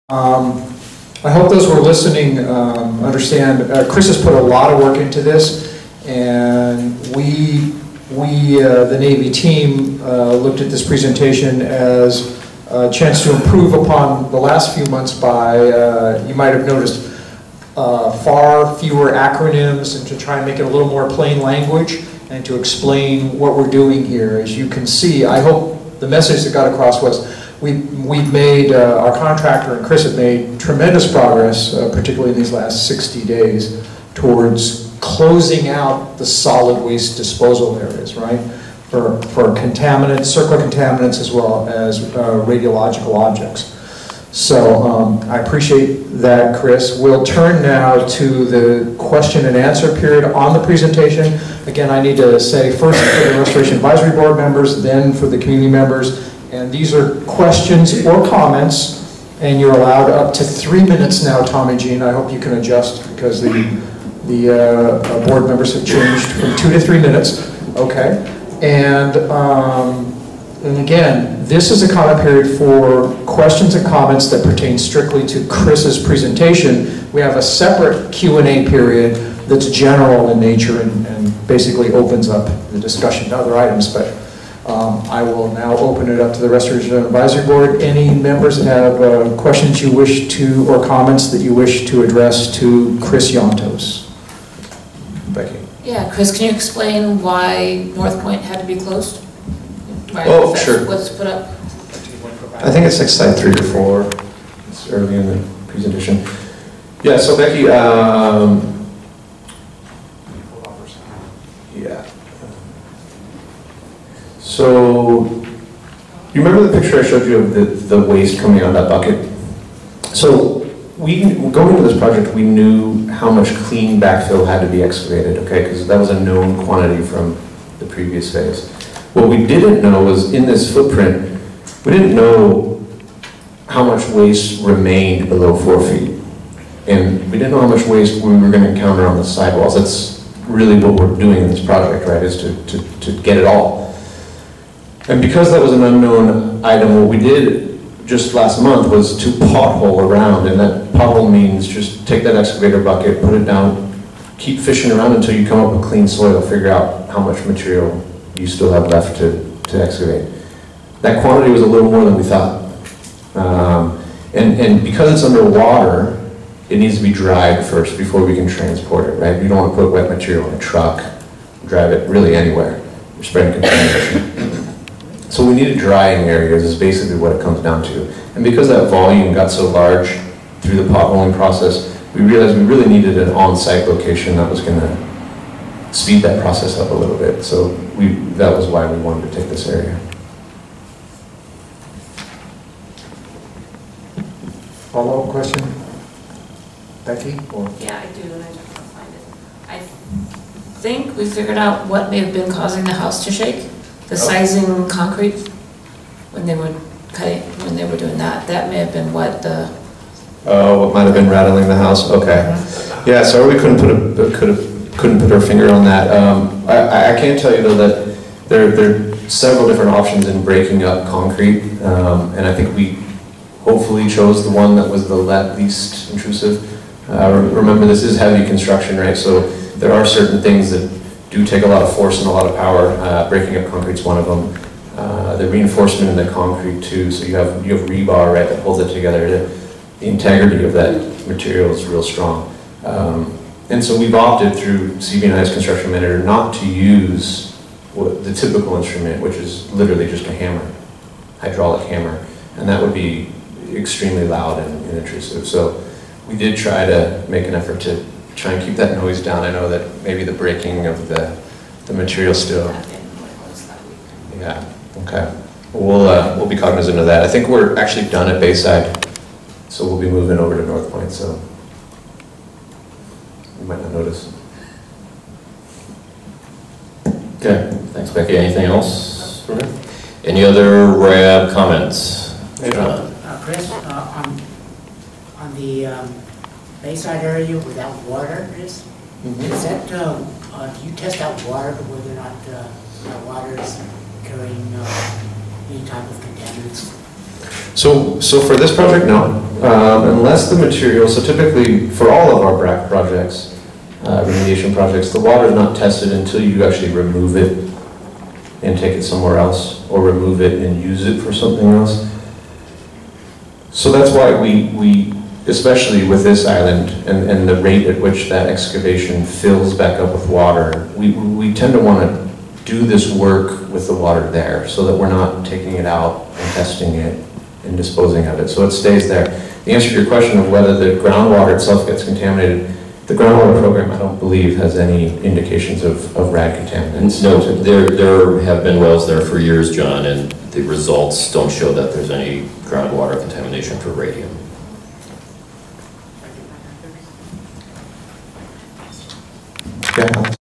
I hope those who are listening understand. Chris has put a lot of work into this, and we the Navy team, looked at this presentation as a chance to improve upon the last few months by, you might have noticed, far fewer acronyms, and to try and make it a little more plain language and to explain what we're doing here. As you can see, I hope the message that got across was we've made, our contractor and Chris have made tremendous progress, particularly in these last 60 days, towards closing out the solid waste disposal areas, right? For contaminants, circular contaminants, as well as radiological objects. So I appreciate that, Chris. We'll turn now to the question and answer period on the presentation. Again, I need to say first for the Restoration Advisory Board members, then for the community members. And these are questions or comments, and you're allowed up to 3 minutes now, Tommy Jean. I hope you can adjust because the board members have changed from 2 to 3 minutes. Okay. And again, this is a comment period for questions and comments that pertain strictly to Chris's presentation. We have a separate Q&A period that's general in nature and basically opens up the discussion to other items. But I will now open it up to the Restoration Advisory Board. Any members that have questions you wish to, or comments that you wish to address to Chris Yantos? Becky. Yeah, Chris, can you explain why North Point had to be closed? Oh, sure. What's put up? I think it's like slide 3 or 4. It's early in the presentation. Yeah, so Becky, yeah. So, you remember the picture I showed you of the waste coming out of that bucket? So, going into this project, we knew how much clean backfill had to be excavated, okay? Because that was a known quantity from the previous phase. What we didn't know was in this footprint, we didn't know how much waste remained below 4 feet. And we didn't know how much waste we were going to encounter on the sidewalls. That's really what we're doing in this project, right, is to get it all. And because that was an unknown item, what we did just last month was to pothole around, and that pothole means just take that excavator bucket, put it down, keep fishing around until you come up with clean soil, figure out how much material you still have left to excavate. That quantity was a little more than we thought. And because it's underwater, it needs to be dried first before we can transport it, right? You don't want to put wet material in a truck, drive it really anywhere. You're spreading contamination. So we needed drying areas is basically what it comes down to. And because that volume got so large through the potholing process, we realized we really needed an on-site location that was going to speed that process up a little bit. So that was why we wanted to take this area. Follow-up question? Becky? Or? Yeah, I do, and I just can't find it. I think we figured out what may have been causing the house to shake. The sizing concrete, when they were cutting, when they were doing that, that may have been what the... Oh, what might have been rattling the house? Okay. Yeah, sorry we couldn't put our finger on that. I can tell you though that there are several different options in breaking up concrete, and I think we hopefully chose the one that was the least intrusive. Remember, this is heavy construction, right? So there are certain things that do take a lot of force and a lot of power. Breaking up concrete is one of them. The reinforcement in the concrete too. So you have rebar, right, that holds it together. The integrity of that material is real strong. And so we've opted through CB&I's construction manager not to use the typical instrument, which is literally just a hammer, hydraulic hammer, and that would be extremely loud and intrusive. So we did try to make an effort to try and keep that noise down. I know that maybe the breaking of the material still. Yeah. Okay. We'll be cognizant of that. I think we're actually done at Bayside, so we'll be moving over to North Point. So you might not notice. Okay. Thanks, Becky. Anything else for me? Any other RAB comments? Hey, John. Chris, on the Bayside area where that water is that, do you test out water whether or not that water is carrying any type of contaminants? So for this project, no. Unless the material, so typically for all of our BRAC projects, remediation projects, the water is not tested until you actually remove it and take it somewhere else, or remove it and use it for something else. So that's why we especially with this island and the rate at which that excavation fills back up with water, we tend to want to do this work with the water there so that we're not taking it out and testing it and disposing of it, so it stays there. The answer to your question of whether the groundwater itself gets contaminated, the groundwater program, I don't believe, has any indications of rad contaminants. No, there have been wells there for years, John, and the results don't show that there's any groundwater contamination for radium.